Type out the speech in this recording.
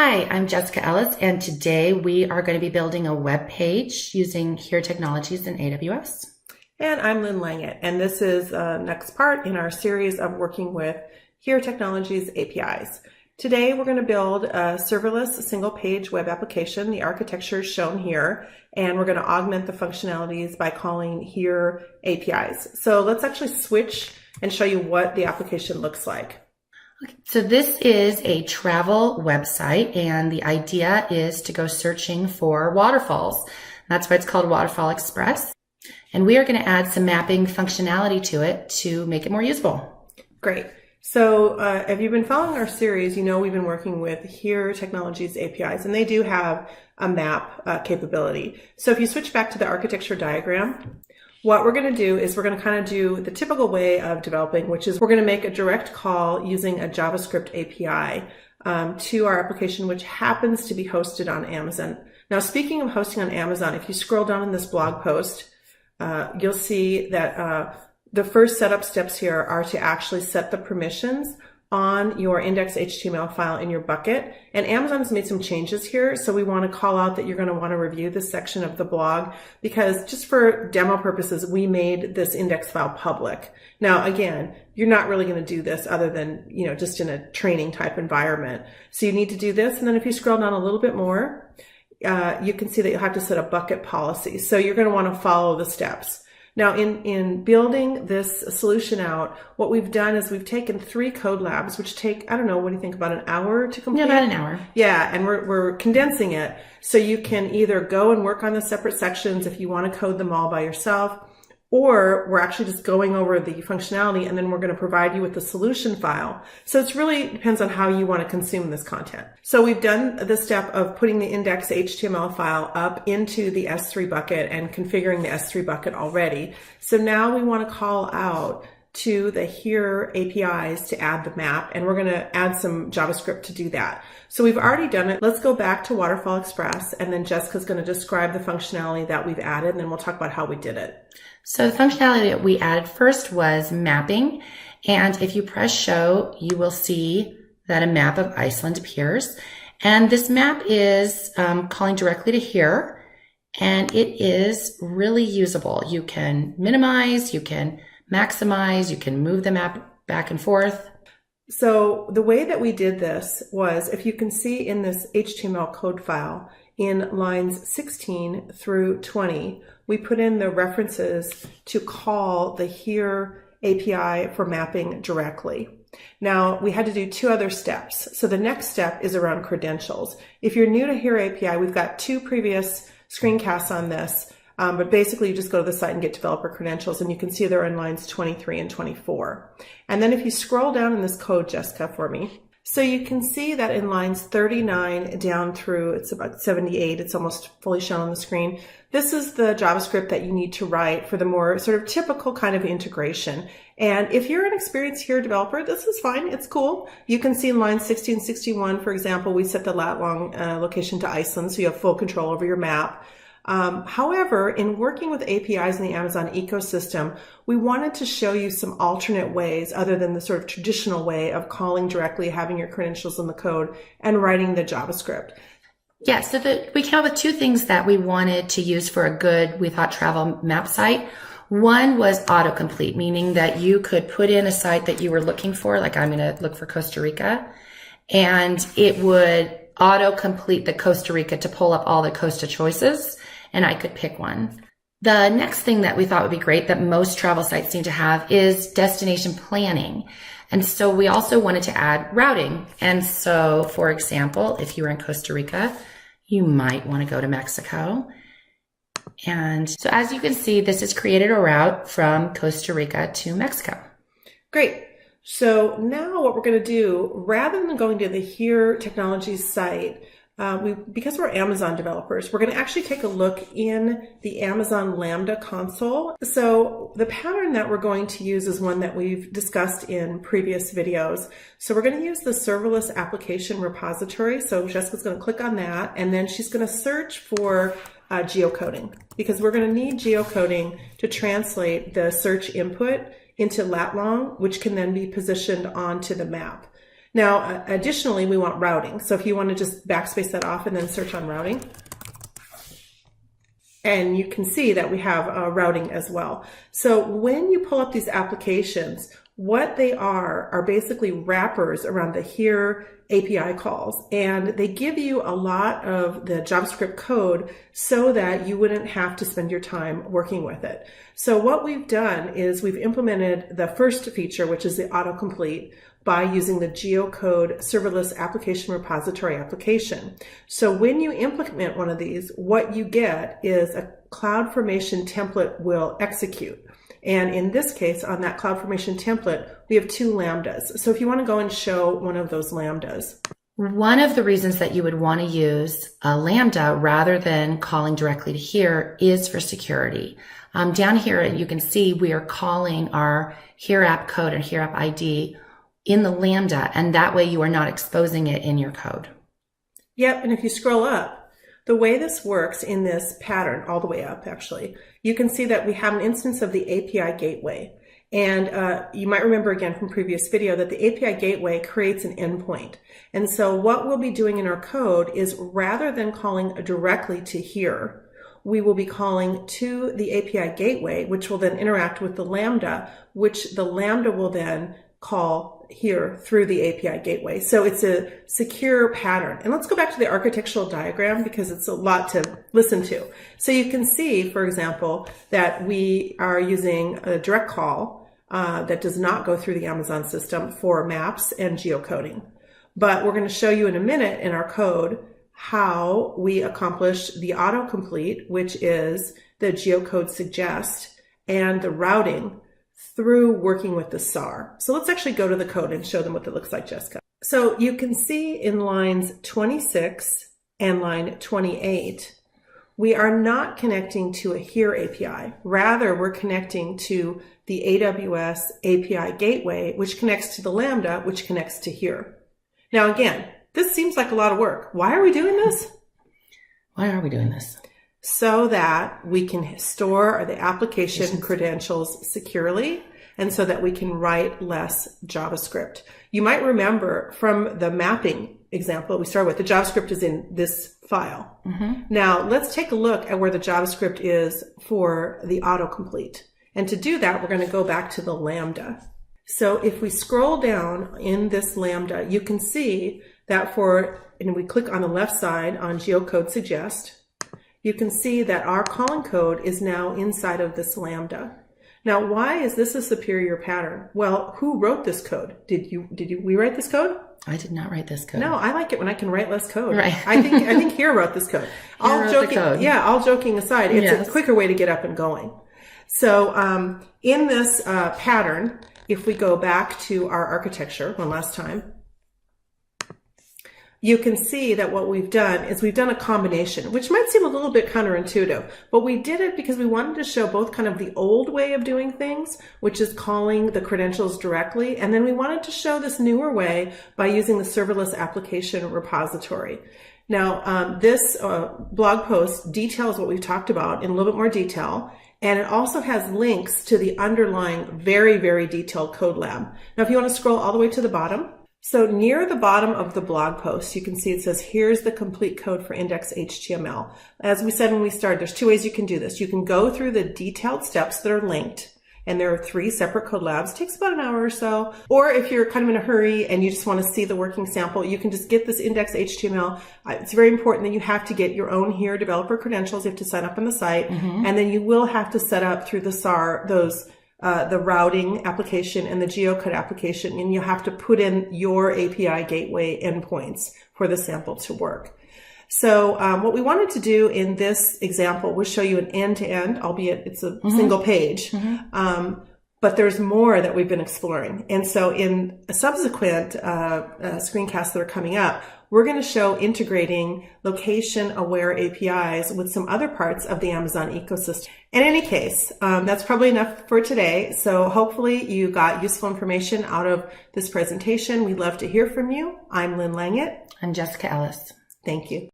Hi, I'm Jessica Ellis, and today we are going to be building a web page using Here Technologies in AWS. And I'm Lynn Langett, and this is the next part in our series of working with Here Technologies APIs. Today we're going to build a serverless single-page web application. The architecture is shown here, and we're going to augment the functionalities by calling Here APIs. So let's actually switch and show you what the application looks like. Okay, so this is a travel website, and the idea is to go searching for waterfalls. That's why it's called Waterfall Express. And we are going to add some mapping functionality to it to make it more usable. Great. So if you've been following our series, you know we've been working with Here Technologies APIs, and they do have a map capability. So if you switch back to the architecture diagram, what we're going to do is we're going to kind of do the typical way of developing, which is we're going to make a direct call using a JavaScript API to our application, which happens to be hosted on Amazon. Now, speaking of hosting on Amazon, if you scroll down in this blog post, you'll see that the first setup steps here are to actually set the permissions on your index.html file in your bucket. And Amazon's made some changes here, so we want to call out that you're going to want to review this section of the blog, because just for demo purposes, we made this index file public. Now, again, you're not really going to do this other than, just in a training type environment. So you need to do this. And then if you scroll down a little bit more, you can see that you'll have to set a bucket policy. So you're going to want to follow the steps. Now, in building this solution out, what we've done is we've taken 3 code labs, which take, I don't know, what do you think, about an hour to complete? Yeah, about an hour. Yeah, and we're condensing it so you can either go and work on the separate sections if you want to code them all by yourself, or we're actually just going over the functionality and then we're going to provide you with the solution file. So it really depends on how you want to consume this content. So we've done the step of putting the index.html file up into the S3 bucket and configuring the S3 bucket already. So now we want to call out to the Here APIs to add the map, and we're going to add some JavaScript to do that. So we've already done it. Let's go back to Waterfall Express, and then Jessica's going to describe the functionality that we've added, and then we'll talk about how we did it. So the functionality that we added first was mapping, and if you press show, you will see that a map of Iceland appears. And this map is calling directly to Here, and it is really usable. You can minimize, you can maximize, you can move the map back and forth. So the way that we did this was, if you can see in this HTML code file, in lines 16 through 20, we put in the references to call the Here API for mapping directly. Now, we had to do 2 other steps. So the next step is around credentials. If you're new to Here API, we've got 2 previous screencasts on this. But basically, you just go to the site and get developer credentials, and you can see they're in lines 23 and 24. And then if you scroll down in this code, Jessica, for me, so you can see that in lines 39 down through, it's about 78, it's almost fully shown on the screen. This is the JavaScript that you need to write for the more sort of typical kind of integration. And if you're an experienced Here developer, this is fine, it's cool. You can see in line 60 and 61, for example, we set the lat long location to Iceland, so you have full control over your map. However, in working with APIs in the Amazon ecosystem, we wanted to show you some alternate ways other than the sort of traditional way of calling directly, having your credentials in the code, and writing the JavaScript. Yeah, so we came up with 2 things that we wanted to use for a good, we thought, travel map site. One was autocomplete, meaning that you could put in a site that you were looking for, like I'm going to look for Costa Rica, and it would autocomplete the Costa Rica to pull up all the Costa choices, and I could pick one. The next thing that we thought would be great that most travel sites seem to have is destination planning. And so we also wanted to add routing. And so, for example, if you were in Costa Rica, you might want to go to Mexico. And so as you can see, this has created a route from Costa Rica to Mexico. Great. So now what we're going to do, rather than going to the Here Technologies site, because we're Amazon developers, we're going to actually take a look in the Amazon Lambda console. So the pattern that we're going to use is one that we've discussed in previous videos. So we're going to use the serverless application repository. So Jessica's going to click on that, and then she's going to search for geocoding, because we're going to need geocoding to translate the search input into lat long, which can then be positioned onto the map. Now, additionally, we want routing. So if you want to just backspace that off and then search on routing, and you can see that we have routing as well. So when you pull up these applications, what they are basically wrappers around the here API calls. And they give you a lot of the JavaScript code so that you wouldn't have to spend your time working with it. So what we've done is we've implemented the first feature, which is the autocomplete, by using the geocode serverless application repository application. So when you implement one of these, what you get is a CloudFormation template will execute. And in this case, on that CloudFormation template, we have 2 Lambdas. So if you want to go and show one of those Lambdas. One of the reasons that you would want to use a Lambda rather than calling directly to here is for security. Down here, you can see we are calling our here app code and here app ID in the Lambda, and that way you are not exposing it in your code. Yep, and if you scroll up, the way this works in this pattern, all the way up actually, you can see that we have an instance of the API gateway. And you might remember again from previous video that the API gateway creates an endpoint. And so what we'll be doing in our code is rather than calling directly to here, we will be calling to the API gateway, which will then interact with the Lambda, which the Lambda will then call here through the API gateway. So it's a secure pattern. And let's go back to the architectural diagram because it's a lot to listen to. So you can see, for example, that we are using a direct call that does not go through the Amazon system for maps and geocoding. But we're going to show you in a minute in our code how we accomplish the autocomplete, which is the geocode suggest, and the routing through working with the SAR. So let's actually go to the code and show them what it looks like, Jessica. So you can see in lines 26 and line 28, we are not connecting to a here API. Rather, we're connecting to the AWS API gateway, which connects to the Lambda, which connects to here. Now, again, this seems like a lot of work. Why are we doing this? Why are we doing this? So that we can store the application credentials securely and so that we can write less JavaScript. You might remember from the mapping example we started with, the JavaScript is in this file. Now let's take a look at where the JavaScript is for the autocomplete. And to do that, we're going to go back to the Lambda. So if we scroll down in this Lambda, you can see that and we click on the left side on geocode suggest, you can see that our calling code is now inside of this Lambda. Now, why is this a superior pattern? Well, who wrote this code? We write this code? I did not write this code. No, I like it when I can write less code. Right. I think Here wrote this code. All joking aside, it's a quicker way to get up and going. So in this pattern, if we go back to our architecture one last time, you can see that what we've done is we've done a combination, which might seem a little bit counterintuitive, but we did it because we wanted to show both kind of the old way of doing things, which is calling the credentials directly, and then we wanted to show this newer way by using the serverless application repository. Now, this blog post details what we've talked about in a little bit more detail, and it also has links to the underlying very, very detailed code lab. Now, if you want to scroll all the way to the bottom, so near the bottom of the blog post, you can see it says, here's the complete code for index.html. As we said when we started, there's 2 ways you can do this. You can go through the detailed steps that are linked, and there are 3 separate code labs. It takes about an hour or so. Or if you're kind of in a hurry and you just want to see the working sample, you can just get this index.html. It's very important that you have to get your own here developer credentials. You have to sign up on the site, and then you will have to set up through the SAR the routing application and the geocode application, and you have to put in your API gateway endpoints for the sample to work. So what we wanted to do in this example was show you an end-to-end, albeit it's a single page, but there's more that we've been exploring. And so in a subsequent screencasts that are coming up, we're going to show integrating location-aware APIs with some other parts of the Amazon ecosystem. In any case, that's probably enough for today. So hopefully you got useful information out of this presentation. We'd love to hear from you. I'm Lynn Langett. I'm Jessica Ellis. Thank you.